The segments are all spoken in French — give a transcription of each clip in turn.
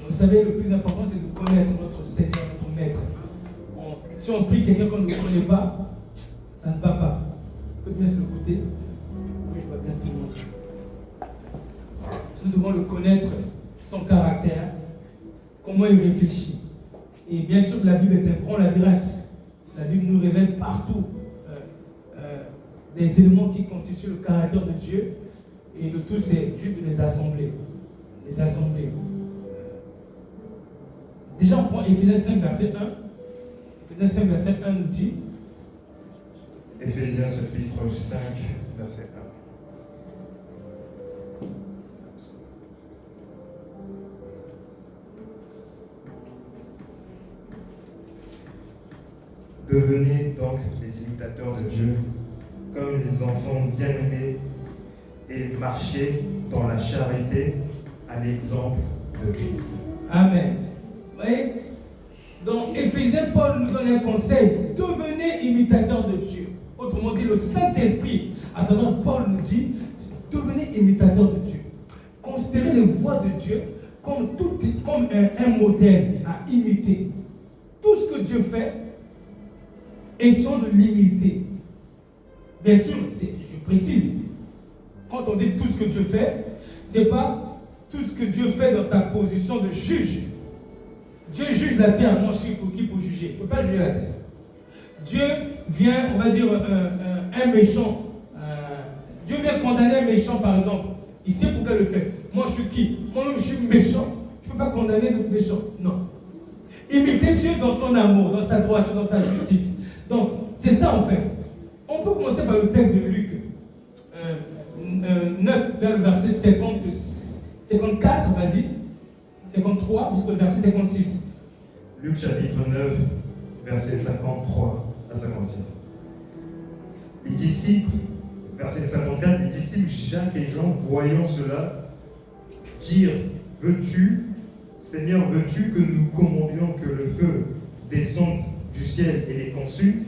Vous savez, le plus important, c'est de connaître notre Seigneur, notre Maître. Si on prie quelqu'un qu'on ne connaît pas, ça ne va pas. On peut te mettre sur le côté. Oui, je vois bien tout le monde. Nous devons le connaître, son caractère, comment il réfléchit. Et bien sûr, la Bible est un grand labyrinthe. La Bible nous révèle partout des éléments qui constituent le caractère de Dieu. Et le tout, c'est juste de les assembler. Les assembler. Déjà, on prend Éphésiens 5, verset 1. Éphésiens 5, verset 1 nous dit. Éphésiens chapitre 5, verset 1. Devenez donc les imitateurs de Dieu, comme les enfants bien-aimés, et marchez dans la charité à l'exemple de Christ. Amen. Vous voyez? Dans Éphésiens, Paul nous donne un conseil. Devenez imitateurs de Dieu. Autrement dit, le Saint-Esprit, à travers Paul nous dit, devenez imitateurs de Dieu. Considérez les voies de Dieu comme un modèle à imiter. Tout ce que Dieu fait, essayons de l'imiter. Bien sûr, je précise, quand on dit tout ce que Dieu fait, ce n'est pas tout ce que Dieu fait dans sa position de juge. Dieu juge la terre, moi je suis pour qui pour juger? Il ne peut pas juger la terre. Dieu vient, on va dire, un méchant. Dieu vient condamner un méchant, par exemple. Il sait pourquoi il le fait. Moi je suis qui? Moi-même je suis méchant. Je ne peux pas condamner le méchant. Non. Imiter Dieu dans son amour, dans sa droiture, dans sa justice. Donc, c'est ça en fait. On peut commencer par le texte de Luc 9, vers le verset 54, vas-y. 53 jusqu'au verset 56. Luc chapitre 9, verset 53 à 56. Les disciples, verset 54, les disciples Jacques et Jean, voyant cela, dirent, Seigneur, veux-tu que nous commandions que le feu descende du ciel et les consume?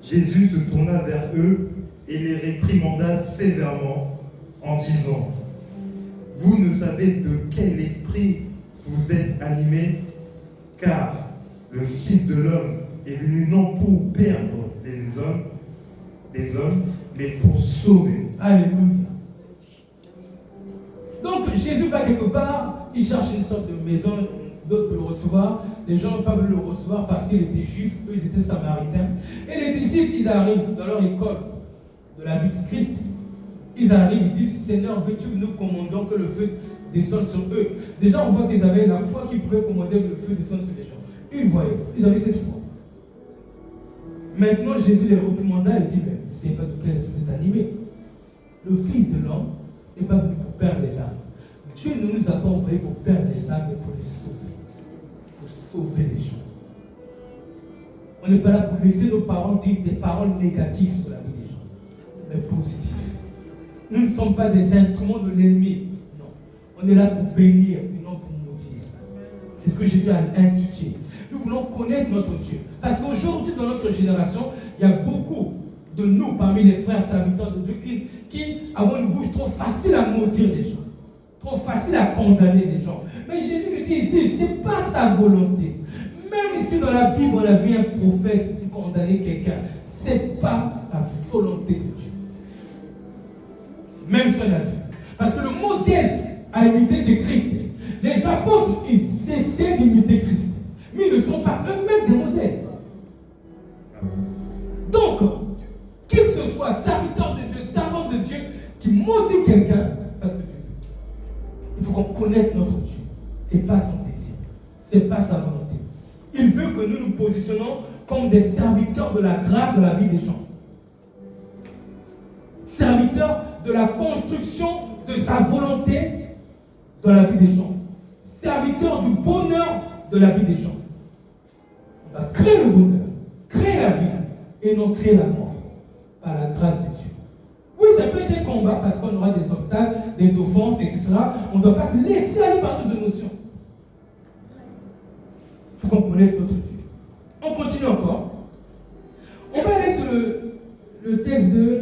Jésus se tourna vers eux et les réprimanda sévèrement en disant, vous ne savez de quel esprit vous êtes animés, car le Fils de l'homme est venu non pour perdre des hommes, mais pour sauver. Alléluia. Donc Jésus va quelque part, il cherche une sorte de maison, d'autres peuvent le recevoir. Les gens n'ont pas voulu le recevoir parce qu'il était juif, eux ils étaient samaritains. Et les disciples, ils arrivent dans leur école de la vie du Christ. Ils arrivent, ils disent, Seigneur, veux-tu que nous commandions que le feu descende sur eux? Déjà, on voit qu'ils avaient la foi qu'ils pouvaient commander que le feu descende sur les gens. Ils voyaient, ils avaient cette foi. Maintenant, Jésus les recommanda et dit, mais c'est pas tout quel esprit vous êtes animé. Le Fils de l'homme n'est pas venu pour perdre les âmes. Dieu ne nous a pas envoyés pour perdre les âmes, mais pour les sauver. Pour sauver les gens. On n'est pas là pour laisser nos parents dire des paroles négatives sur la vie des gens, mais positives. Nous ne sommes pas des instruments de l'ennemi. Non. On est là pour bénir et non pour maudire. C'est ce que Jésus a institué. Nous voulons connaître notre Dieu. Parce qu'aujourd'hui, dans notre génération, il y a beaucoup de nous, parmi les frères serviteurs de Dieu, qui avons une bouche trop facile à maudire les gens. Trop facile à condamner les gens. Mais Jésus nous dit ici, ce n'est pas sa volonté. Même ici dans la Bible, on a vu un prophète condamner quelqu'un. Ce n'est pas la volonté de Dieu. Même si on a vu. Parce que le modèle à imiter, c'est Christ. Les apôtres, ils essaient d'imiter Christ. Mais ils ne sont pas eux-mêmes des modèles. Donc, qu'il se soit serviteur de Dieu, servant de Dieu, qui maudit quelqu'un, parce que Dieu veut. Il faut qu'on connaisse notre Dieu. Ce n'est pas son désir. Ce n'est pas sa volonté. Il veut que nous nous positionnons comme des serviteurs de la grâce de la vie des gens. Serviteurs de la construction de sa volonté dans la vie des gens. Serviteurs du bonheur de la vie des gens. On va créer le bonheur, créer la vie et non créer la mort par la grâce de Dieu. Oui, ça peut être un combat parce qu'on aura des obstacles, des offenses, etc. On ne doit pas se laisser aller par nos émotions. Il faut qu'on connaisse notre Dieu. On continue encore. On va aller sur le texte de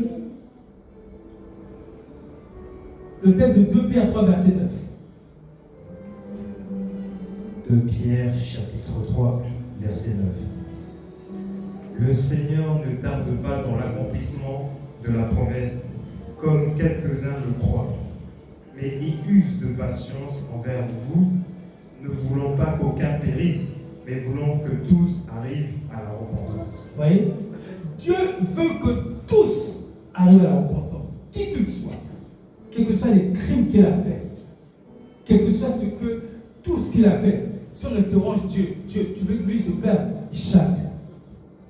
2 Pierre 3, verset 9. de Pierre, chapitre 3, verset 9. Le Seigneur ne tarde pas dans l'accomplissement de la promesse, comme quelques-uns le croient, mais il use de patience envers vous, ne voulant pas qu'aucun périsse, mais voulant que tous arrivent à la repentance. Vous voyez, Dieu veut que tous arrivent à la repentance, qui qu'il soit, quels que soient les crimes qu'il a faits, quel que soit tout ce qu'il a fait. Si on interroge Dieu, tu veux que lui se perde, il chaque.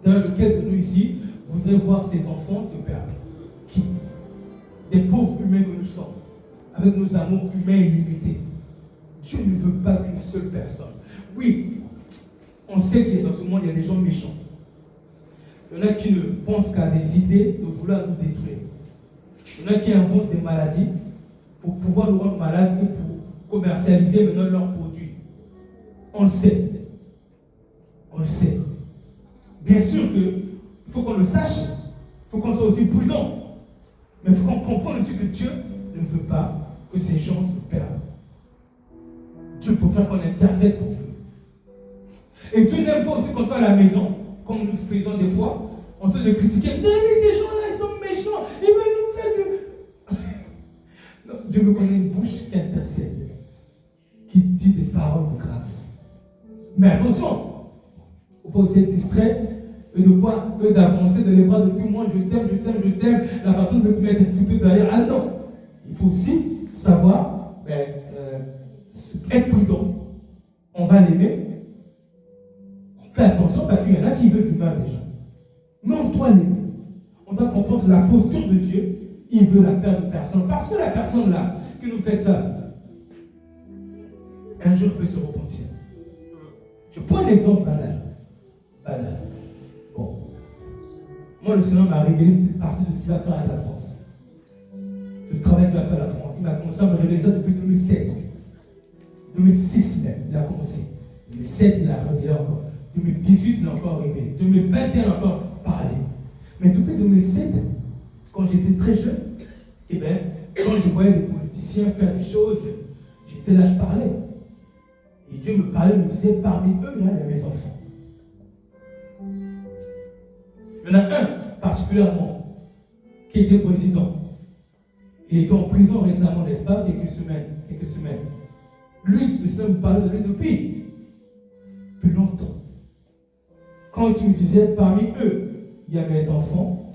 D'ailleurs, lequel de nous ici voudrait voir ses enfants se perdre? Qui? Des pauvres humains que nous sommes, avec nos amours humains illimités. Dieu ne veut pas qu'une seule personne. Oui, on sait que dans ce monde, il y a des gens méchants. Il y en a qui ne pensent qu'à des idées de vouloir nous détruire. Il y en a qui inventent des maladies pour pouvoir nous rendre malades et pour commercialiser maintenant leurs produits. On le sait. On le sait. Bien sûr qu'il faut qu'on le sache. Il faut qu'on soit aussi prudent. Mais il faut qu'on comprenne aussi que Dieu ne veut pas que ces gens se perdent. Dieu préfère qu'on intercède pour eux. Et Dieu n'aime pas aussi qu'on soit à la maison, comme nous faisons des fois, en train de critiquer. Vous avez vu ces gens-là, ils sont méchants, ils veulent nous faire du... Non, Dieu veut qu'on ait une bouche qui intercède, qui dit des paroles de grâce. Mais attention, il ne faut pas aussi être distrait et de quoi eux d'avancer dans les bras de tout le monde. Je t'aime, je t'aime, je t'aime. La personne veut te mettre plutôt derrière. Ah non, il faut aussi savoir être prudent. On va l'aimer. Fais attention parce qu'il y en a qui veulent du mal déjà. Mais on doit l'aimer. On doit comprendre la posture de Dieu. Il veut la perte de personne. Parce que la personne là qui nous fait ça, un jour peut se repentir. Je prends un exemple banal. Bon. Moi, le Seigneur m'a révélé une petite partie de ce qu'il va faire avec la France. Ce travail qu'il va faire avec la France. Il m'a commencé à me révéler ça depuis 2007. 2006 même, il a commencé. 2007, il a révélé encore. 2018, il a encore révélé. 2021, il a encore parlé. Mais depuis 2007, quand j'étais très jeune, eh bien, quand je voyais les politiciens faire des choses, j'étais là, je parlais. Et Dieu me parlait, me disait, parmi eux, il y a mes enfants. Il y en a un, particulièrement, qui était président. Il était en prison récemment, n'est-ce pas, quelques semaines. Lui, le Seigneur me parlait de lui depuis longtemps. Quand il me disait, parmi eux, il y a mes enfants,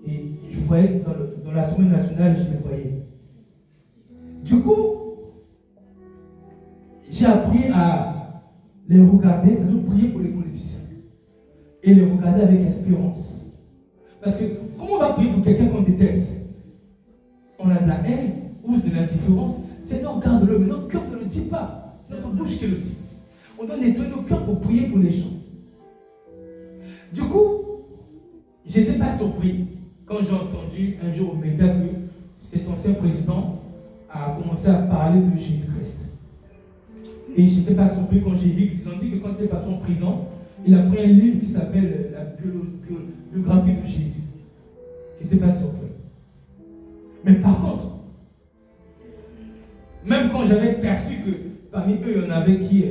et je voyais dans l'Assemblée nationale, je les voyais. Du coup, j'ai appris à les regarder, à nous prier pour les politiciens. Et les regarder avec espérance. Parce que, comment on va prier pour quelqu'un qu'on déteste? On a de la haine ou de l'indifférence. Seigneur, garde-le, mais notre cœur ne le dit pas. C'est notre bouche qui le dit. On doit nettoyer nos cœurs pour prier pour les gens. Du coup, je n'étais pas surpris quand j'ai entendu un jour aux médias que cet ancien président a commencé à parler de Jésus-Christ. Et je n'étais pas surpris quand j'ai vu qu'ils ont dit que quand il est parti en prison, il a pris un livre qui s'appelle la biographie de Jésus. Je n'étais pas surpris. Mais par contre, même quand j'avais perçu que parmi eux, il y en avait qui...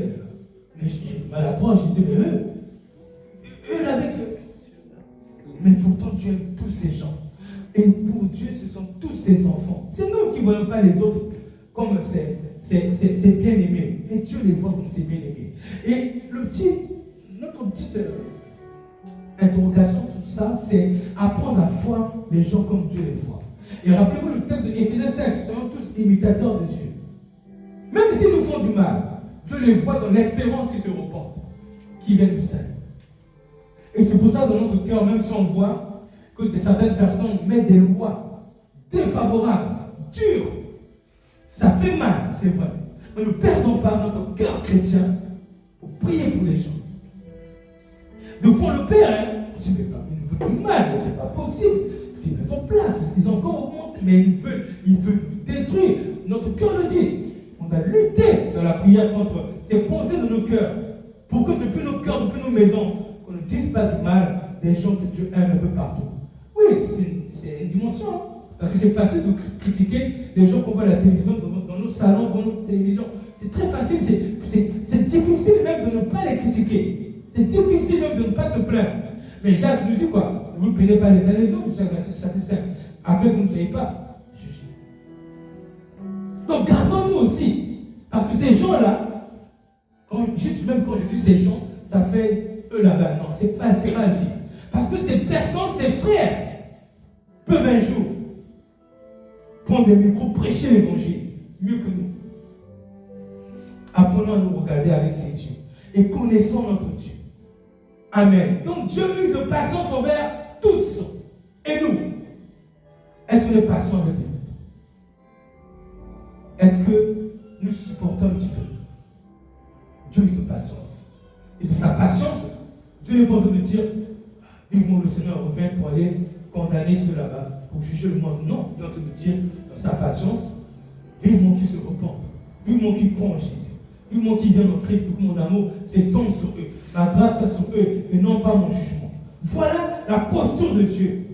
mais j'ai mal à prendre, je disais, mais eux avec eux. Mais pourtant, Dieu aime tous ces gens. Et pour Dieu, ce sont tous ses enfants. C'est nous qui ne voyons pas les autres comme c'est bien-aimé. Et Dieu les voit comme c'est bien-aimé. Et notre petite interrogation sur ça, c'est apprendre à voir les gens comme Dieu les voit. Et rappelez-vous le texte de Éphésiens 5, soyons tous imitateurs de Dieu. Même s'ils nous font du mal, Dieu les voit dans l'espérance qu'ils se repentent, qui viennent du salut. Et c'est pour ça que dans notre cœur, même si on voit que certaines personnes mettent des lois défavorables, dures, ça fait mal, c'est vrai. Mais ne perdons pas notre cœur chrétien pour prier pour les gens. De fois, le Père, je ne sais pas, il nous veut du mal, mais ce n'est pas possible. Ce qu'ils mettent en place, ils ont encore augmenté, mais il veut nous détruire. Notre cœur le dit. On va lutter dans la prière contre ces pensées de nos cœurs, pour que depuis nos cœurs, depuis nos maisons, qu'on ne dise pas du mal des gens que Dieu aime un peu partout. Oui, c'est une dimension. Parce que c'est facile de critiquer les gens qu'on voit à la télévision, dans nos salons, dans nos télévisions. c'est très facile, c'est difficile même de ne pas les critiquer. C'est difficile même de ne pas se plaindre. Mais Jacques nous dit quoi? Vous ne plaignez pas les uns les autres, Jacques chapitre 5, afin que vous ne soyez pas jugés. Donc gardons-nous aussi, parce que ces gens-là, juste même quand je dis ces gens, ça fait eux là-bas. Non, c'est pas dit. Parce que ces personnes, ces frères, peuvent un jour prendre des micros, prêcher l'évangile mieux que nous. Apprenons à nous regarder avec ses yeux et connaissons notre Dieu. Amen. Donc Dieu eut de patience envers tous. Et nous, est-ce qu'on est patient avec les autres? Est-ce que nous supportons un petit peu? Dieu eut de patience. Et de sa patience, Dieu n'est pas en train de dire vivement le Seigneur revient pour aller condamner ceux là-bas, pour juger le monde. Non, Dieu est en train de dire dans sa patience, vivement qui se repentent, vivement qui croient en Jésus, vivement qui viennent en Christ, pour que mon amour s'étende sur eux, ma grâce sur eux, et non pas mon jugement. Voilà la posture de Dieu.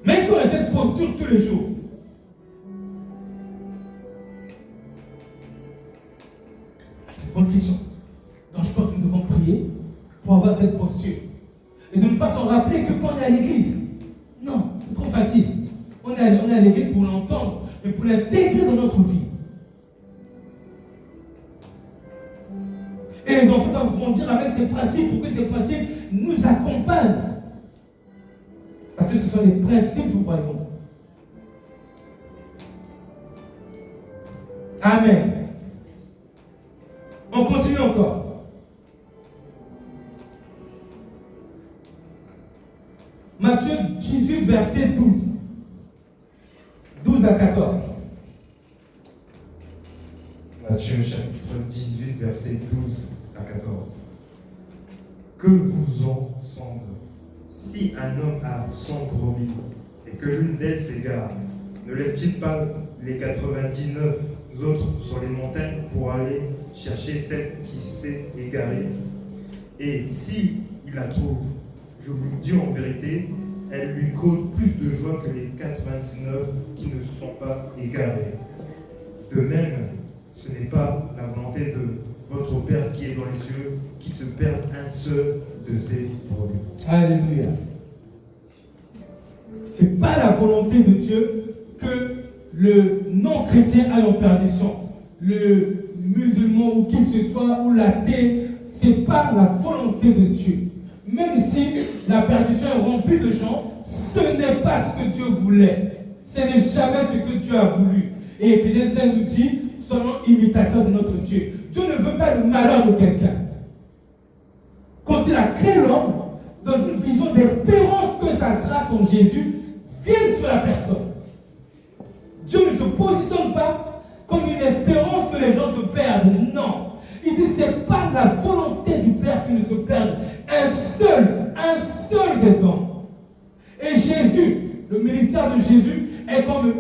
Mais est-ce qu'on a cette posture tous les jours? C'est une bonne question. Donc je pense que nous devons prier pour avoir cette posture. Et de ne pas s'en rappeler que quand on est à l'église. Non, c'est trop facile. On est à l'église pour l'entendre, mais pour l'intégrer dans notre vie. Et les enfants doivent grandir avec ces principes pour que ces principes nous accompagnent. Parce que ce sont les principes du royaume. Amen. On continue encore. Matthieu 18, verset 12. 12 à 14. Matthieu chapitre 18, verset 12 à 14. Que vous en semble, si un homme a 100 brebis et que l'une d'elles s'égare, ne laisse-t-il pas les 99 autres sur les montagnes pour aller chercher celle qui s'est égarée? Et si il la trouve, je vous le dis en vérité, elle lui cause plus de joie que les 99 qui ne sont pas égarés. De même, ce n'est pas la volonté de votre Père qui est dans les cieux qui se perde un seul de ses brebis. Alléluia. Ce n'est pas la volonté de Dieu que le non-chrétien aille en perdition. Le musulman ou qui que ce soit, ou l'athée, ce n'est pas la volonté de Dieu. Même si la perdition est remplie de gens, ce n'est pas ce que Dieu voulait. Ce n'est jamais ce que Dieu a voulu. Et Éphésiens 5 nous dit, soyons imitateurs de notre Dieu. Dieu ne veut pas le malheur de quelqu'un. Quand il a créé l'homme, dans une vision d'espérance que sa grâce en Jésus vienne sur la personne. Dieu ne se positionne pas comme une espérance que les gens se perdent. Non. Il dit, ce n'est pas la volonté du Père qui ne se perde. Un seul des hommes. Et Jésus, le ministère de Jésus, est comme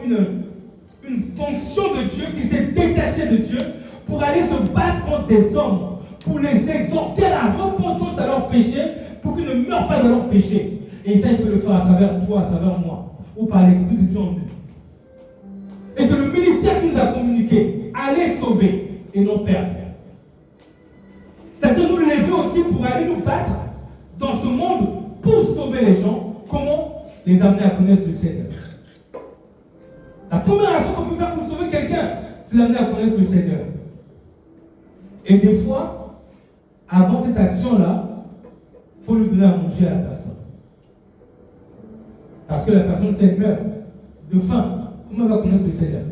une fonction de Dieu qui s'est détachée de Dieu pour aller se battre contre des hommes, pour les exhorter à la repentance à leurs péchés, pour qu'ils ne meurent pas de leurs péchés. Et ça, il peut le faire à travers toi, à travers moi, ou par l'Esprit de Dieu en nous. Et c'est le ministère qui nous a communiqué. Aller sauver et non perdre. C'est-à-dire nous lever aussi pour aller nous battre dans ce monde pour sauver les gens. Comment les amener à connaître le Seigneur? La première action qu'on peut faire pour sauver quelqu'un, c'est l'amener à connaître le Seigneur. Et des fois, avant cette action-là, il faut lui donner à manger à la personne. Parce que la personne, si elle meurt de faim, comment elle va connaître le Seigneur?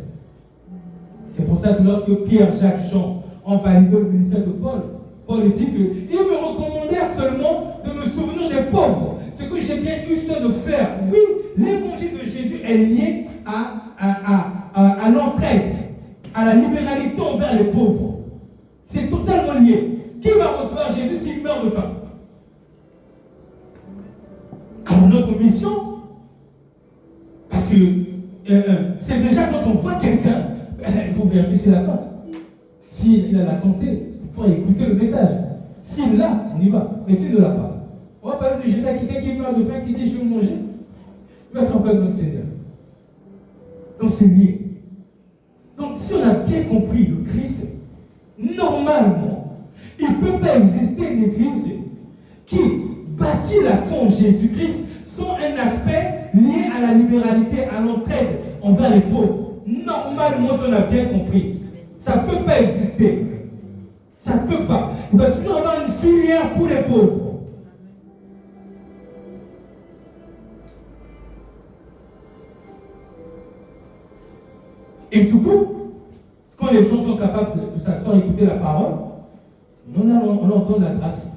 C'est pour ça que lorsque Pierre, Jacques, Jean ont validé le ministère de Paul, Paul dit qu'ils me recommandèrent seulement de me souvenir des pauvres. Ce que j'ai bien eu ce de faire. Oui, l'évangile de Jésus est lié à l'entraide, à la libéralité envers les pauvres. C'est totalement lié. Qui va recevoir Jésus s'il meurt de faim? Alors notre mission, parce que c'est déjà quand on voit quelqu'un, il faut vérifier la faim. S'il a la santé, il faut écouter le message. S'il l'a, on y va. Mais s'il ne l'a pas, on va parler de Jésus à quelqu'un qui meurt de faim, qui dit je vais manger. Il va faire quoi de notre Seigneur? Donc c'est lié. Donc si on a bien compris le Christ, normalement, il ne peut pas exister une église qui bâtit la foi en Jésus-Christ sans un aspect lié à la libéralité, à l'entraide envers les pauvres. Normalement, on a bien compris. Ça ne peut pas exister. Ça ne peut pas. Il doit toujours avoir une filière pour les pauvres. Et du coup, quand les gens sont capables de s'asseoir et écouter la parole, on entend la grâce.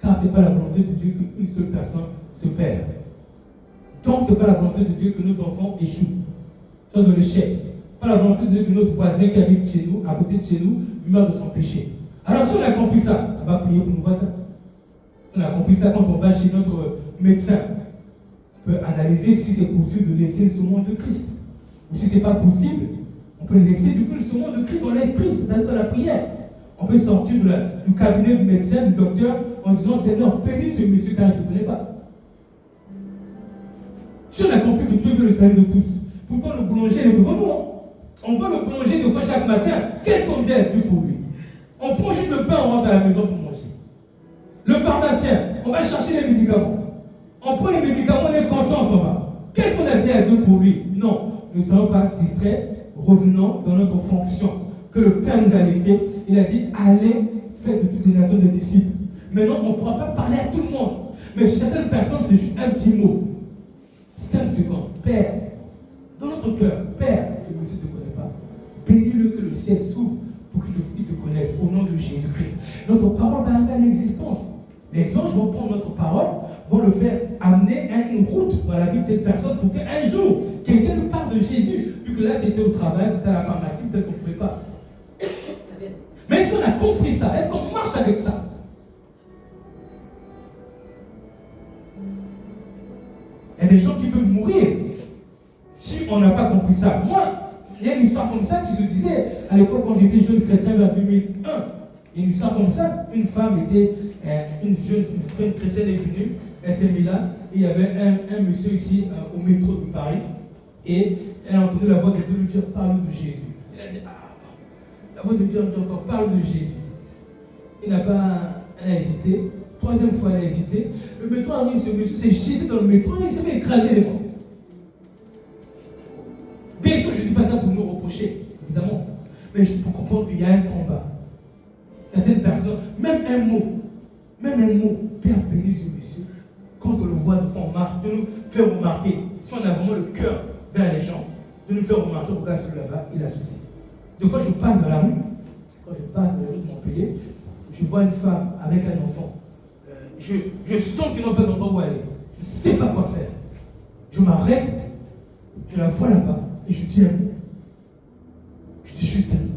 Car ce n'est pas la volonté de Dieu qu'une seule personne se perd. Donc, ce n'est pas la volonté de Dieu que nos enfants échouent, soient dans l'échec. Pas la volonté de Dieu que notre voisin qui habite chez nous, à côté de chez nous, meurt de son péché. Alors, si on a compris ça, on va prier pour nos voisins. On a compris ça quand on va chez notre médecin. On peut analyser si c'est possible de laisser le semence de Christ. Ou si ce n'est pas possible, on peut laisser du coup le semence de Christ dans l'esprit, c'est-à-dire dans la prière. On peut sortir du cabinet du médecin, du docteur, en disant Seigneur, bénis ce monsieur car il ne te connaît pas. Si on a compris que Dieu veut le salut de tous, pourtant le boulanger est devant nous. On voit le boulanger deux fois chaque matin. Qu'est-ce qu'on dit à Dieu pour lui? On prend juste le pain, on rentre à la maison pour manger. Le pharmacien, on va chercher les médicaments. On prend les médicaments, on est content, on s'en va. Qu'est-ce qu'on a dit à Dieu pour lui? Non, ne soyons pas distraits, revenons dans notre fonction que le Père nous a laissée. Il a dit, allez, faites de toutes les nations des disciples. Maintenant, on ne pourra pas parler à tout le monde. Mais chez certaines personnes, c'est juste un petit mot. 5 secondes. Père, dans notre cœur, Père, si monsieur ne te connaît pas, bénis-le que le ciel s'ouvre pour qu'il te connaisse au nom de Jésus-Christ. Notre parole va amener à l'existence. Les anges vont prendre notre parole, vont le faire amener à une route dans la vie de cette personne pour qu'un jour, quelqu'un nous parle de Jésus. Vu que là, c'était au travail, c'était à la pharmacie, peut-être qu'on ne ferait pas. Mais est-ce qu'on a compris ça? Est-ce qu'on marche avec ça? Il y a des gens qui peuvent mourir si on n'a pas compris ça. Moi, il y a une histoire comme ça qui se disait à l'époque quand j'étais jeune chrétien vers 2001. Il y a une histoire comme ça. Une femme était, une jeune femme chrétienne est venue, elle s'est mise là, et il y avait un monsieur ici au métro de Paris, et elle a entendu la voix de Dieu lui dire parle de Jésus. Elle a dit la voix de Dieu encore parle de Jésus. Elle a hésité. Troisième fois, elle a hésité. Le métro arrive, ce monsieur s'est jeté dans le métro et il s'est fait écraser les mains. Bien sûr, je ne dis pas ça pour nous reprocher, évidemment. Mais pour comprendre qu'il y a un combat. Certaines personnes, même un mot, Père bénis ce monsieur, quand on le voit de fond marque, de nous faire remarquer, si on a vraiment le cœur vers les gens, de nous faire remarquer, regarde celui là-bas, il a souci. Deux fois, je passe dans la rue, quand je passe dans la rue de Montpellier, je vois une femme avec un enfant. Je sens qu'ils n'ont pas d'endroit où aller. Je ne sais pas quoi faire. Je m'arrête, je la vois là-bas, et je dis un mot. Je dis juste un mot.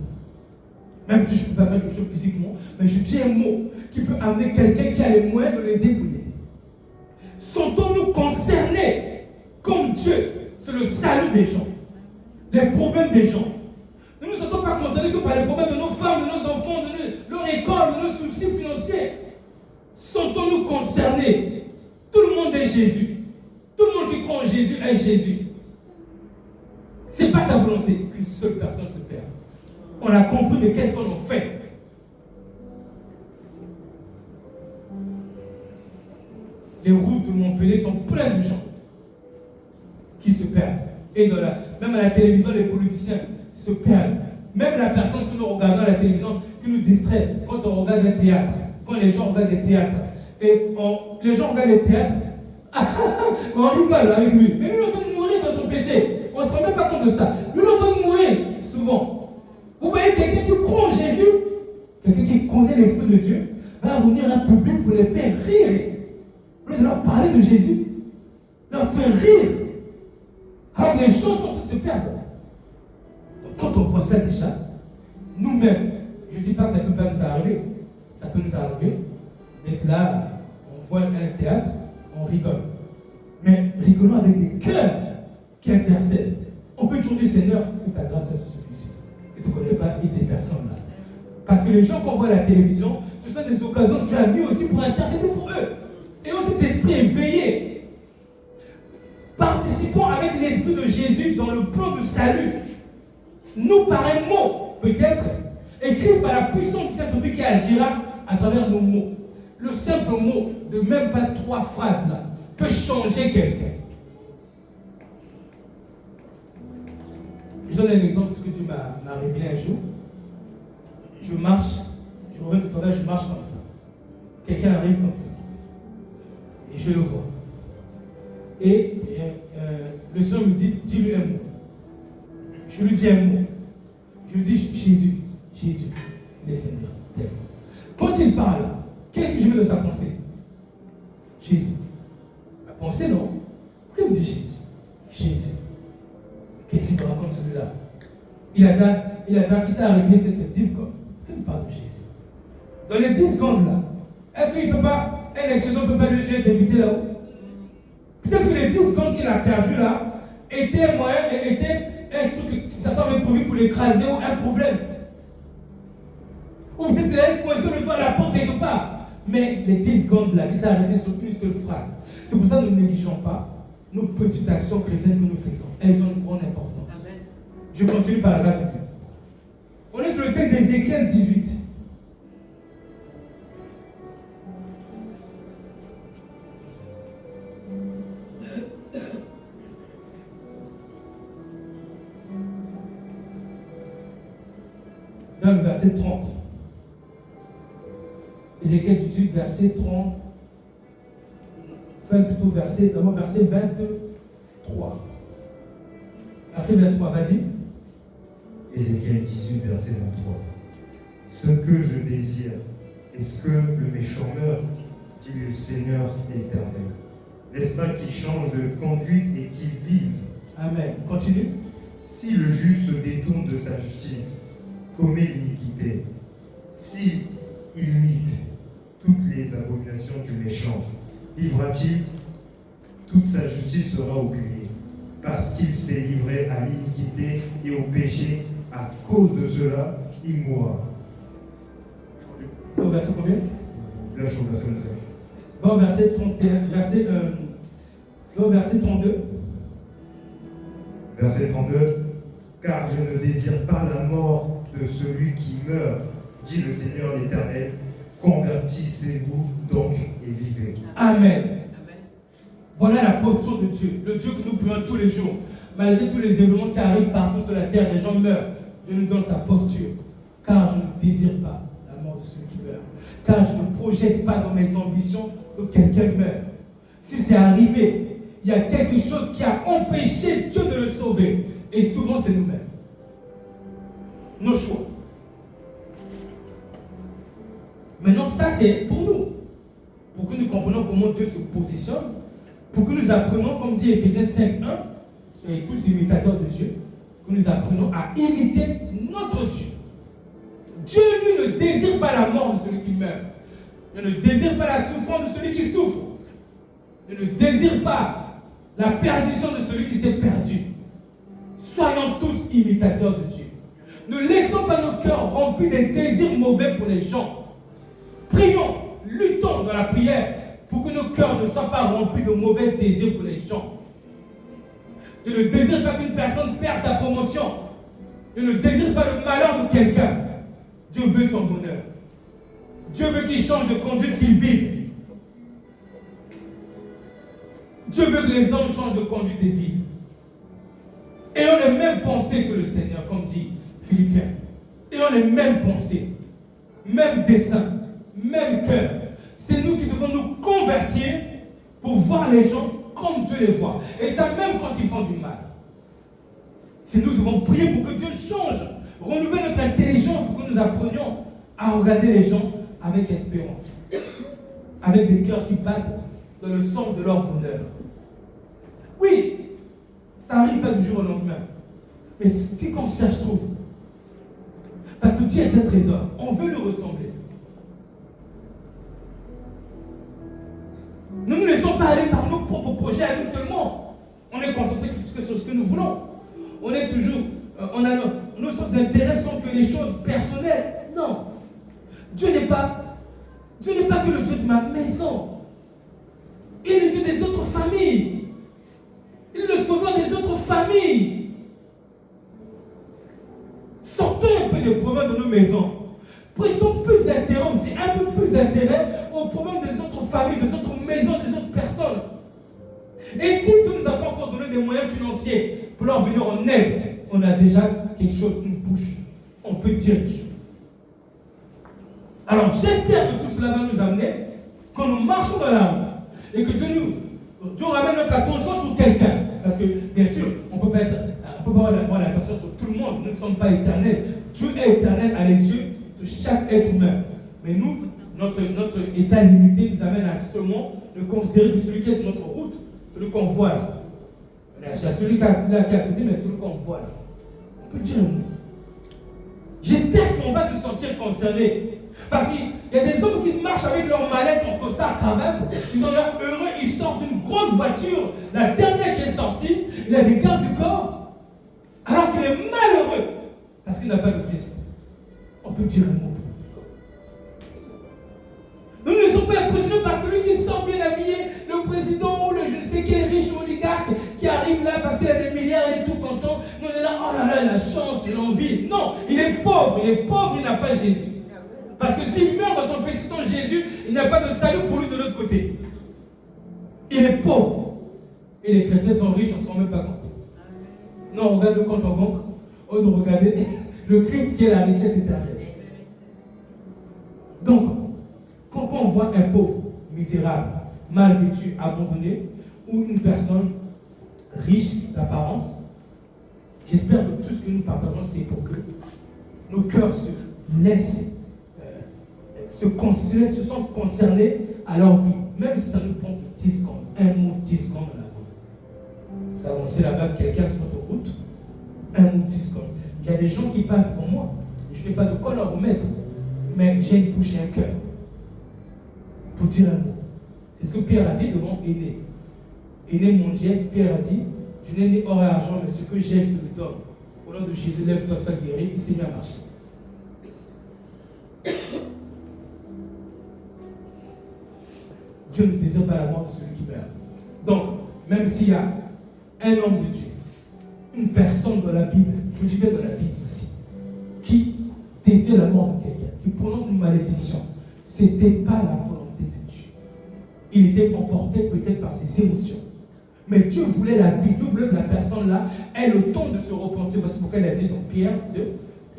Même si je ne peux pas faire quelque chose physiquement, mais je dis un mot qui peut amener quelqu'un qui a les moyens de l'aider pour l'aider. Sentons-nous concernés comme Dieu sur le salut des gens, les problèmes des gens. Nous ne nous sentons pas concernés que par les problèmes de nos femmes, de nos enfants, de leur école, de nos soucis financiers. Sentons-nous concernés. Tout le monde est Jésus. Tout le monde qui croit en Jésus est Jésus. Ce n'est pas sa volonté qu'une seule personne se perde. On a compris, mais qu'est-ce qu'on en fait? Les routes de Montpellier sont pleines de gens qui se perdent. Et même à la télévision, les politiciens se perdent. Même la personne que nous regardons à la télévision, qui nous distrait quand on regarde un théâtre, quand les gens regardent des théâtres, et les gens regardent des théâtres, on rigole avec lui. Mais lui, il est en train de mourir dans son péché. On ne se rend même pas compte de ça. Lui, il est en train de mourir, souvent. Vous voyez, quelqu'un qui croit en Jésus, quelqu'un qui connaît l'Esprit de Dieu, va revenir à un public pour les faire rire. Au lieu de leur parler de Jésus, leur faire rire. Alors les choses sont en train de se perdre. Donc quand on voit ça déjà, nous-mêmes, je ne dis pas que ça ne peut pas nous arriver. Ça peut nous arriver d'être là, on voit un théâtre, on rigole. Mais rigolons avec des cœurs qui intercèdent. On peut toujours dire Seigneur, que ta grâce soit sur celui-ci. Et tu ne connais pas ces personnes-là. Parce que les gens qu'on voit à la télévision, ce sont des occasions que tu as mis aussi pour intercéder pour eux. Et on cet esprit éveillé. Participons avec l'esprit de Jésus dans le plan de salut. Nous, par un mot, peut-être, Et Christ, par la puissance du Saint-Esprit qui agira à travers nos mots. Le simple mot de même pas 3 phrases là peut changer quelqu'un. Je donne un exemple de ce que Dieu m'a révélé un jour. Je marche, je reviens tout à l'heure, je marche comme ça. Quelqu'un arrive comme ça. Et je le vois. Et le Seigneur me dit, dis-lui un mot. Je lui dis un mot. Je lui dis, Jésus, le Seigneur, t'aime. Quand il parle, qu'est-ce que je mets dans sa pensée? Jésus. La pensée, non? Pourquoi il me dit Jésus? Qu'est-ce qu'il me raconte celui-là? Il s'est arrêté peut-être 10 secondes. Pourquoi il me parle de Jésus? Dans les 10 secondes là, est-ce qu'il ne peut pas, un accident ne peut pas lui être évité là-haut? Peut-être que les 10 secondes qu'il a perdu là étaient un moyen, étaient un truc que Satan avait prévu pour l'écraser ou un problème. Ou peut-être qu'il a coincé le doigt à la porte quelque part. Mais les 10 secondes là qui s'est arrêté sur une seule phrase. C'est pour ça que nous ne négligeons pas nos petites actions chrétiennes que nous faisons. Elles ont une grande importance. Amen. Je continue par la grâce de Dieu. On est sur le texte d'Ézéchiel 18. Dans le verset 30. Ézéchiel 18, verset 30. Enfin, plutôt verset 23. Verset 23, vas-y. Ézéchiel 18, verset 23. Ce que je désire est-ce que le méchant meurt, dit le Seigneur éternel. N'est-ce pas qu'il change de conduite et qu'il vive? Amen. Continue. Si le juste se détourne de sa justice, commet l'iniquité, s'il imite toutes les abominations du méchant, vivra-t-il? Toute sa justice sera oubliée, parce qu'il s'est livré à l'iniquité et au péché. À cause de cela, il mourra. Au verset combien? Là, je suis au verset 25. Va au verset 31, verset 32. Verset 32. Car je ne désire pas la mort de celui qui meurt, dit le Seigneur l'Éternel. Convertissez-vous donc et vivez. Amen. Voilà la posture de Dieu, le Dieu que nous prions tous les jours. Malgré tous les événements qui arrivent partout sur la terre, les gens meurent. Dieu nous donne sa posture. Car je ne désire pas la mort de celui qui meurt. Car je ne projette pas dans mes ambitions que quelqu'un meure. Si c'est arrivé, il y a quelque chose qui a empêché Dieu de le sauver. Et souvent, c'est nous-mêmes. Nos choix. Maintenant, ça, c'est pour nous. Pour que nous comprenions comment Dieu se positionne. Pour que nous apprenions, comme dit Éphésiens 5.1, soyez tous imitateurs de Dieu, que nous apprenons à imiter notre Dieu. Dieu, lui, ne désire pas la mort de celui qui meurt. Il ne désire pas la souffrance de celui qui souffre. Il ne désire pas la perdition de celui qui s'est perdu. Soyons tous imitateurs de Dieu. Ne laissons pas nos cœurs remplis des désirs mauvais pour les gens. Prions, luttons dans la prière pour que nos cœurs ne soient pas remplis de mauvais désirs pour les gens. Je ne désire pas qu'une personne perde sa promotion. Je ne désire pas le malheur de quelqu'un. Dieu veut son bonheur. Dieu veut qu'il change de conduite, qu'il vive. Dieu veut que les hommes changent de conduite et vivent. Ayons les mêmes pensées que le Seigneur, comme dit Philippiens. Ayons les mêmes pensées, même dessein, même cœur. C'est nous qui devons nous convertir pour voir les gens comme Dieu les voit. Et ça même quand ils font du mal. C'est nous devons prier pour que Dieu change, renouvelle notre intelligence pour que nous apprenions à regarder les gens avec espérance, avec des cœurs qui battent dans le sens de leur bonheur. Oui, ça n'arrive pas du jour au lendemain. Mais si qu'on cherche trop, parce que Dieu est un trésor, on veut lui ressembler. Nous ne laissons pas aller par nos propres projets à nous seulement. On est concentré sur ce que nous voulons. On est toujours, nos sortes d'intérêts sont que les choses personnelles. Non. Dieu n'est pas que le Dieu de ma maison. Il est le Dieu des autres familles. Il est le sauveur des autres familles. Sortons un peu des problèmes de nos maisons. Prêtons plus d'intérêt aussi, un peu plus d'intérêt aux problèmes des autres familles, des autres maisons, des autres personnes. Et si Dieu nous a pas encore donné des moyens financiers pour leur venir en aide, on a déjà quelque chose, une bouche. On peut dire des choses. Alors j'espère que tout cela va nous amener, quand nous marchons dans la rue, et que Dieu ramène notre attention sur quelqu'un. Parce que, bien sûr, on ne peut pas avoir l'attention sur tout le monde. Nous ne sommes pas éternels. Dieu est éternel à les yeux sur chaque être humain. Mais nous, notre état limité nous amène à seulement de considérer que celui qui est sur notre route, celui qu'on voit là. Il y a celui qui est à côté, mais celui qu'on voit là. On peut dire nous. J'espère qu'on va se sentir concerné. Parce qu'il y a des hommes qui marchent avec leur mallette en costard cravate, ils ont l'air heureux, ils sortent d'une grande voiture, la dernière qui est sortie, il a des gardes du corps, alors qu'il est malheureux, parce qu'il n'a pas de Christ. On peut dire un mot. Nous ne sommes pas impressionnés par celui qui sort bien habillé, le président ou le je ne sais quel riche oligarque qui arrive là parce qu'il a des milliards, il est tout content. Nous on est là, oh là là, la chance, il a envie. Non, il est pauvre, il n'a pas Jésus. Parce que s'il meurt dans son péché sans Jésus, il n'y a pas de salut pour lui de l'autre côté. Il est pauvre. Et les chrétiens sont riches, on ne se rend même pas compte. Non, on regarde le compte en banque, on doit regarder le Christ qui est la richesse éternelle. Donc, quand on voit un pauvre, misérable, mal vêtu, abandonné, ou une personne riche d'apparence, j'espère que tout ce que nous partageons, c'est pour que nos cœurs se laissent se sentent concernés à leur vie, même si ça nous prend 10 secondes, un mot, 10 secondes à l'avance. Vous avancez là-bas, quelqu'un sur votre route, un mot, 10 secondes. Il y a des gens qui parlent devant moi, je n'ai pas de quoi leur remettre, mais j'ai une bouche et un cœur pour dire un mot. C'est ce que Pierre a dit devant Aîné. Aîné mondial, Pierre a dit, je n'ai ni or et argent, mais ce que j'ai, je te le donne. Au nom de Jésus, lève-toi, sois guéri, il s'est mis à marcher. Dieu ne désire pas la mort de celui qui meurt. Donc, même s'il y a un homme de Dieu, une personne dans la Bible, je dis bien dans la Bible aussi, qui désire la mort de quelqu'un, qui prononce une malédiction, ce n'était pas la volonté de Dieu. Il était emporté peut-être par ses émotions. Mais Dieu voulait la vie, Dieu voulait que la personne-là ait le temps de se repentir. Voici pourquoi il a dit dans Pierre 2,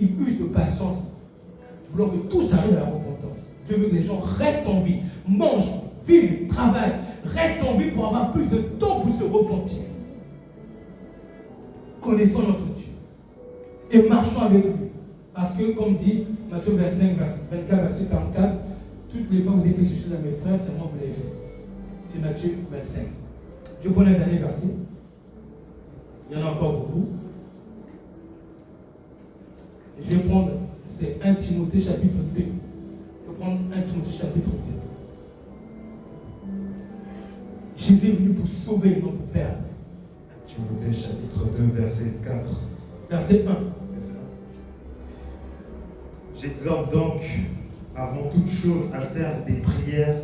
il use de patience, voulant que tous arrivent à la repentance. Dieu veut que les gens restent en vie, mangent, vivent, travaillent, restent en vie pour avoir plus de temps pour se repentir. Connaissons notre Dieu et marchons avec lui. Parce que, comme dit Matthieu 25, verset 24, verset 44, toutes les fois que vous avez fait ces choses à mes frères, c'est moi qui vous l'avez fait. C'est Matthieu 25. Je prends un dernier verset. Il y en a encore beaucoup. Je vais prendre, c'est 1 Timothée chapitre 2. Je vais prendre 1 Timothée chapitre 2. Jésus est venu pour sauver notre Père. Timothée chapitre 2, verset 4. Verset 1. J'exhorte donc, avant toute chose, à faire des prières,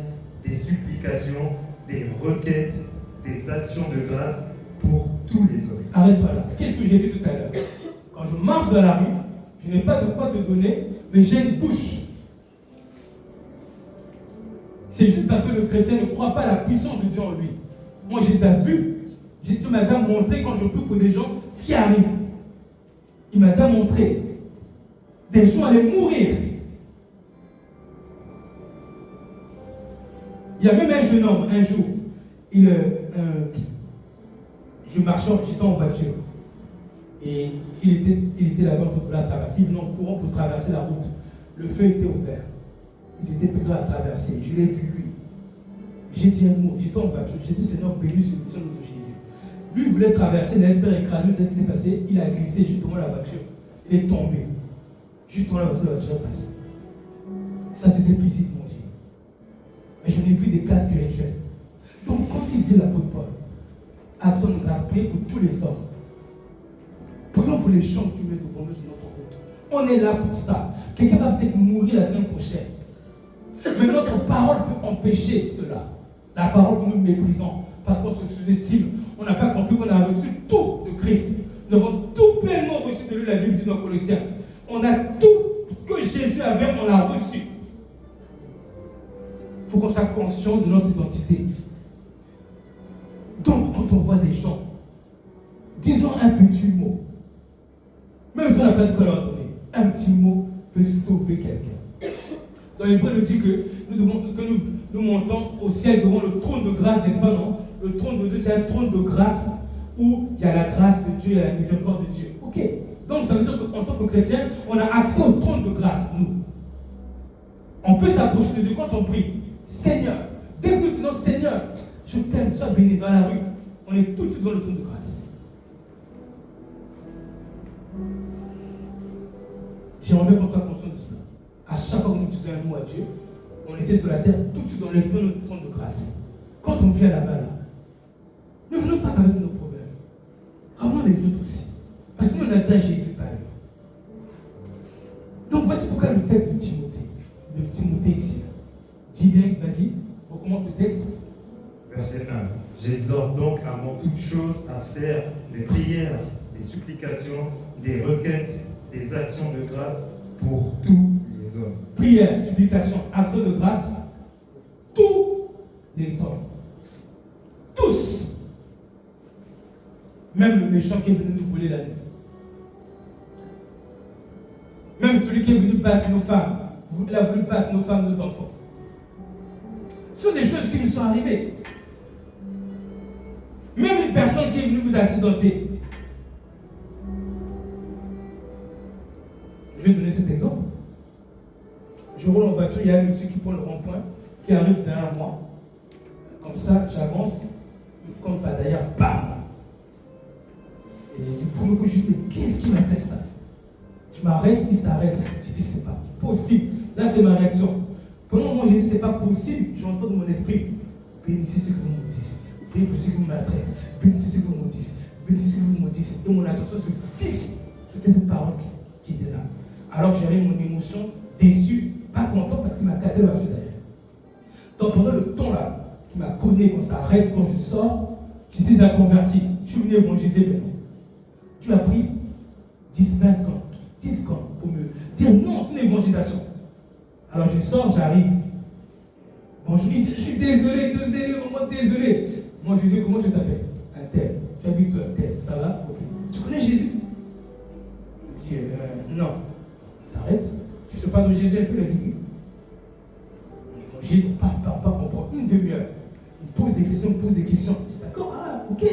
des supplications, des requêtes, des actions de grâce pour tous les hommes. Arrête-toi là. Qu'est-ce que j'ai dit tout à l'heure? Quand je marche dans la rue, je n'ai pas de quoi te donner, mais j'ai une bouche. C'est juste parce que le chrétien ne croit pas à la puissance de Dieu en lui. Moi, j'ai déjà vu, Dieu m'a déjà montré quand je prie pour des gens ce qui arrive. Il m'a déjà montré. Des gens allaient mourir. Il y a même un jeune homme, un jour, je marchais, j'étais en voiture. Et il était là-bas en train de la traverser. Il venait en courant pour traverser la route. Le feu était ouvert. Ils étaient plutôt à traverser. Je l'ai vu, lui. J'ai dit un mot. J'étais en voiture. J'ai dit, Seigneur, bénis sur le nom de Jésus. Lui, il voulait traverser, il allait se faire écraser. C'est ce qui s'est passé. Il a glissé justement la voiture. Il est tombé. Justement la voiture est passée. Ça, c'était physique, mon Dieu. Mais j'en ai vu des cas spirituels. Donc, quand il dit l'apôtre Paul, action de grâce, priez pour tous les hommes. Prions pour les gens que tu mets devant nous sur notre route. On est là pour ça. Quelqu'un va peut-être mourir la semaine prochaine. Mais notre parole peut empêcher cela. La parole que nous méprisons, parce qu'on se sous-estime. On n'a pas compris qu'on a reçu tout de Christ. Nous avons tout pleinement reçu de lui, la Bible dit dans Colossiens. On a tout que Jésus avait, on l'a reçu. Il faut qu'on soit conscient de notre identité. Donc, quand on voit des gens, disons un petit mot, même si on n'a pas de quoi leur donner, un petit mot peut sauver quelqu'un. Dans l'Hébreu, il nous dit que nous montons au ciel devant le trône de grâce, n'est-ce pas, non? Le trône de Dieu, c'est un trône de grâce où il y a la grâce de Dieu et la miséricorde de Dieu. Ok. Donc ça veut dire qu'en tant que chrétien, on a accès au trône de grâce, nous. On peut s'approcher de Dieu quand on prie. Seigneur, dès que nous disons Seigneur, je t'aime, sois béni dans la rue, on est tout de suite devant le trône de grâce. J'aimerais bien qu'on soit conscient de cela. À chaque fois que nous disons un mot à Dieu, on était sur la terre, tout de suite dans l'esprit de notre trône de grâce. Quand on vient là-bas, là, ne venons pas avec nos problèmes. Ramenons les autres aussi. Parce que nous, on a Jésus par eux. Donc voici pourquoi le texte de Timothée ici. Dis bien, vas-y, on commence le texte. Verset 1. J'exhorte donc avant toute chose à faire des prières, des supplications, des requêtes, des actions de grâce pour tous les hommes. Prière, supplication, action de grâce, tous les hommes. Tous. Même le méchant qui est venu nous voler la nuit. Même celui qui est venu battre nos femmes. Il a voulu battre nos femmes, nos enfants. Ce sont des choses qui nous sont arrivées. Même une personne qui est venue vous accidenter. Je vais donner cet exemple. Je roule en voiture, il y a un monsieur qui prend le rond-point, qui arrive derrière moi. Comme ça, j'avance, il compte pas d'ailleurs, bam! Et du premier coup, je dis, mais qu'est-ce qui m'a fait ça? Je m'arrête, il s'arrête. Je dis, c'est pas possible. Là, c'est ma réaction. Pendant un moment, j'ai dit, c'est pas possible. J'entends dans mon esprit, bénissez ceux que vous maudissez, bénissez ceux que vous maltraitez, bénissez ceux que vous maudissez, bénissez ceux que vous maudissez. Et mon attention se fixe sur cette parole qui était là. Alors j'avais mon émotion déçue, pas content parce qu'il m'a cassé la voiture derrière. Donc pendant le temps là, il m'a connu quand ça arrête, quand je sors, j'étais d'un converti. Je suis venu évangéliser maintenant. Tu as pris 10-20 secondes, 10 secondes pour me dire non, c'est une évangélisation. Alors je sors, j'arrive. Bon, je lui dis, je suis désolé, vraiment désolé. Moi je lui dis, comment tu t'appelles? Un tel. Tu habites un tel, ça va? Ok. Tu connais Jésus? Je dis, non. S'arrête. Je te parle de Jésus un peu, il a dit oui. L'évangile, pas pour une demi-heure. Il pose des questions. Je dis d'accord, ah, ok.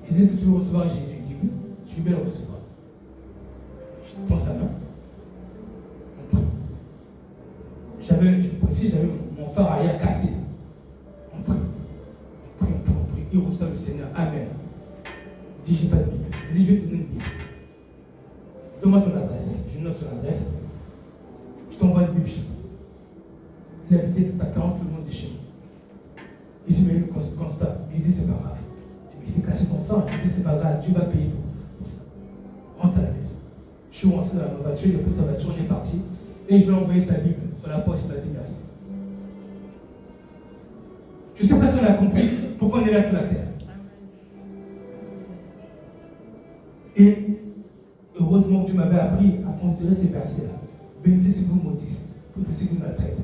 Il dit, est-ce que tu veux recevoir Jésus? Il dit oui, je vais bien le recevoir. Je prends sa main. On prie. J'avais mon phare arrière cassé. On prie. Il reçoit le Seigneur. Amen. Il dit, j'ai pas de Bible. Il dit, je vais te donner une Bible. Donne-moi ton adresse. Je note son adresse. Je t'envoie une Bible. Il habitait à 40 km de chez moi. Il dit, mais constat. Il dit, c'est pas grave. Il dit, cassé ton phare. Il dit, c'est pas grave. Dieu va payer pour ça. Rentre à la maison. Je suis rentré dans la voiture. Il a pris sa voiture. On est parti. Et je lui ai envoyé sa Bible sur la poste. Il m'a dit merci. Je ne sais pas si on a compris pourquoi on est là sur la terre. Et heureusement que tu m'avais appris à considérer ces versets-là. Bénissez ceux que vous maudissez, bénissez ceux que vous maltraitez.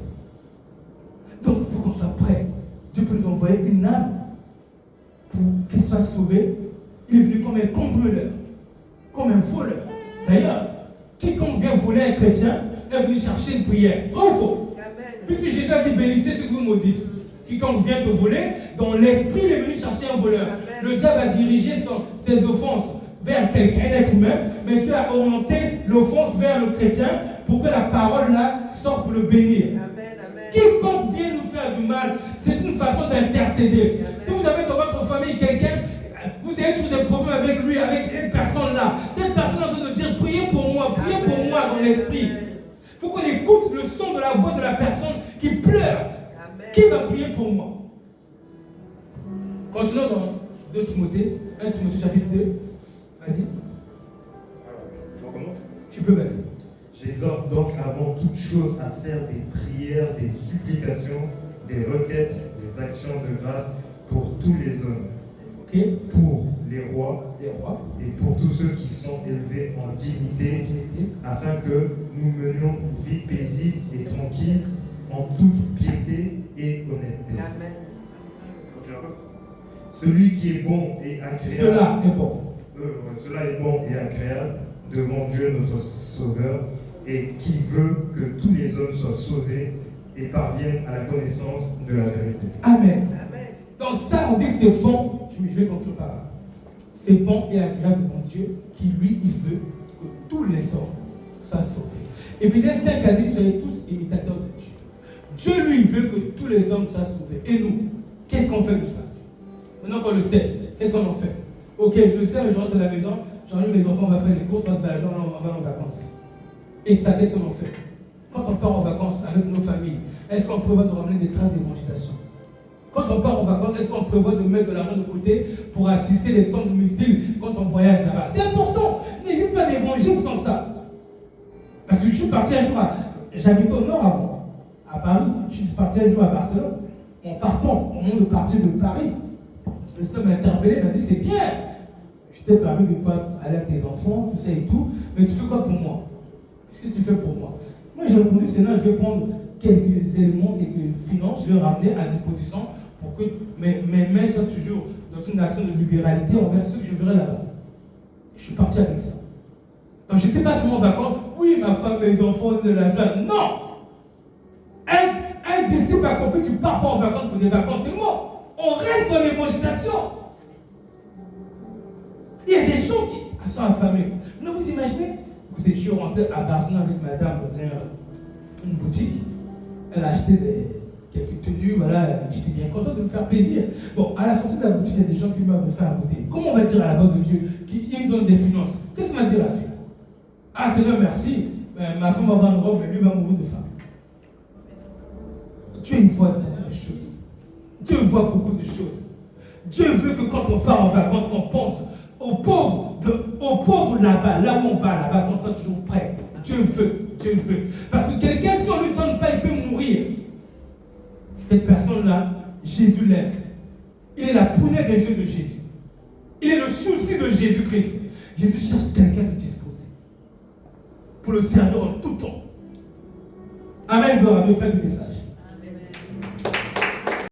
Donc il faut qu'on soit prêt. Dieu peut nous envoyer une âme pour qu'elle soit sauvée. Il est venu comme un cambrioleur, comme un voleur. D'ailleurs, quiconque vient voler un chrétien est venu chercher une prière. Vrai ou faux? Puisque Jésus a dit bénissez ceux que vous maudissez. Quiconque vient te voler, dans l'esprit, il est venu chercher un voleur. Amen. Le diable a dirigé ses offenses vers un être humain, mais Dieu a orienté l'offense vers le chrétien pour que la parole là sorte pour le bénir. Amen. Quiconque vient nous faire du mal, c'est une façon d'intercéder. Si vous avez dans votre famille quelqu'un, vous avez toujours des problèmes avec lui, avec cette personne-là. Cette personne est en train de dire priez pour moi dans l'esprit. Il faut qu'on écoute le son de la voix de la personne qui pleure. Qui va prier pour moi? Continuons dans 2 Timothée, 1 Timothée chapitre 2. Vas-y. Je recommence. Tu peux, vas-y. J'exhorte donc avant toute chose à faire des prières, des supplications, des requêtes, des actions de grâce pour tous les hommes. Ok. Ok. pour les rois Les rois. et pour tous ceux qui sont élevés en dignité, afin que nous menions une vie paisible et tranquille en toute piété et honnêteté. Amen. Celui qui est bon et agréable. Cela est bon. Cela est bon et agréable devant Dieu notre Sauveur, et qui veut que tous les hommes soient sauvés et parviennent à la connaissance de la vérité. Amen. Amen. Donc ça, on dit que c'est bon. Je vais conclure par là. C'est bon et agréable devant Dieu, qui lui, il veut que tous les hommes soient sauvés. Éphésiens 5 a dit, soyez tous imitateurs de Dieu. Dieu, lui, veut que tous les hommes soient sauvés. Et nous, qu'est-ce qu'on fait de ça? Maintenant qu'on le sait, qu'est-ce qu'on en fait? Ok, je le sais, je rentre de la maison, j'enlève les enfants, on va faire les courses, on va se balader, on va en vacances. Et ça, qu'est-ce qu'on en fait? Quand on part en vacances avec nos familles, est-ce qu'on prévoit de ramener des trains d'évangélisation? Quand on part en vacances, est-ce qu'on prévoit de mettre de l'argent de côté pour assister les stands domiciles quand on voyage là-bas? C'est important. N'hésite pas d'évangile sans ça. Parce que je suis parti un jour j'habitais au nord avant, à Paris. Je suis parti un jour à Barcelone. En partant, au moment de partir de Paris, le Seigneur m'a interpellé, m'a dit c'est bien. Je t'ai permis de pouvoir aller avec tes enfants, tout ça et tout. Mais tu fais quoi pour moi? Qu'est-ce que tu fais pour moi? Moi j'ai répondu, Seigneur, je vais prendre quelques éléments, quelques finances, je vais ramener à disposition pour que mes mains soient toujours dans une action de libéralité envers ceux que je verrai là-bas. Je suis parti avec ça. Donc je n'étais pas seulement d'accord, oui, ma femme, mes enfants, de la joie. Non! Un disciple a compris, tu ne pars pas en vacances pour des vacances, c'est moi. On reste dans l'évangélisation. Il y a des gens qui sont affamés. Mais vous imaginez? Écoutez, je suis rentré à Barcelone avec madame dans une boutique. Elle a acheté quelques tenues, voilà, j'étais bien content de me faire plaisir. Bon, à la sortie de la boutique, il y a des gens qui m'ont fait à goûter. Comment on va dire à la voix de Dieu qu'il me donne des finances? Qu'est-ce qu'on va dire à Dieu? Ah, Seigneur, merci. Ma femme va avoir une robe, mais lui va mourir de faim. Dieu voit beaucoup de choses. Dieu voit beaucoup de choses. Dieu veut que quand on part en vacances, on pense aux pauvres là-bas, là où on va là-bas, qu'on soit toujours prêt. Dieu veut, Dieu veut. Parce que quelqu'un, si on ne lui donne pas, il peut mourir. Cette personne-là, Jésus l'aime. Il est la prunelle des yeux de Jésus. Il est le souci de Jésus-Christ. Jésus cherche quelqu'un de disposé pour le servir en tout temps. Amen, gloire à Dieu, faites le message.